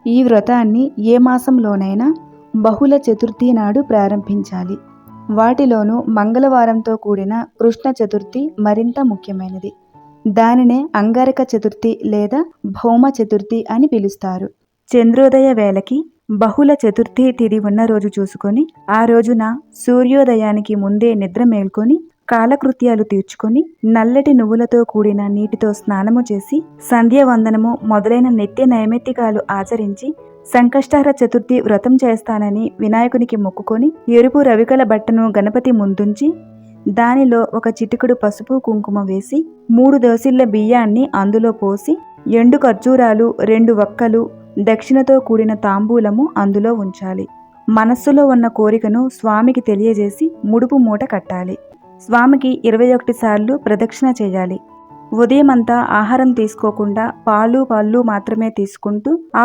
ఈ వ్రతాన్ని ఏ మాసంలోనైనా బహుళ చతుర్థి నాడు ప్రారంభించాలి. వాటిలోనూ మంగళవారంతో కూడిన కృష్ణ చతుర్థి మరింత ముఖ్యమైనది. దానినే అంగారక చతుర్థి లేదా భౌమ చతుర్థి అని పిలుస్తారు. చంద్రోదయ వేళకి బహుళ చతుర్థి తిథి ఉన్న రోజు చూసుకొని ఆ రోజున సూర్యోదయానికి ముందే నిద్ర మేల్కొని కాలకృత్యాలు తీర్చుకొని నల్లటి నువ్వులతో కూడిన నీటితో స్నానము చేసి సంధ్యావందనము మొదలైన నిత్య నైమిత్తికాలు ఆచరించి సంకష్టహర చతుర్థి వ్రతం చేస్తానని వినాయకునికి మొక్కుకొని ఎరుపు రవికల బట్టను గణపతి ముందుంచి దానిలో ఒక చిటికెడు పసుపు కుంకుమ వేసి 3 దోసిళ్ల బియ్యాన్ని అందులో పోసి ఎండు ఖర్జూరాలు 2 వక్కలు దక్షిణతో కూడిన తాంబూలము అందులో ఉంచాలి. మనస్సులో ఉన్న కోరికను స్వామికి తెలియజేసి ముడుపు మూట కట్టాలి. స్వామికి 21 సార్లు ప్రదక్షిణ చేయాలి. ఉదయమంతా ఆహారం తీసుకోకుండా పాలు పళ్ళు మాత్రమే తీసుకుంటూ ఆ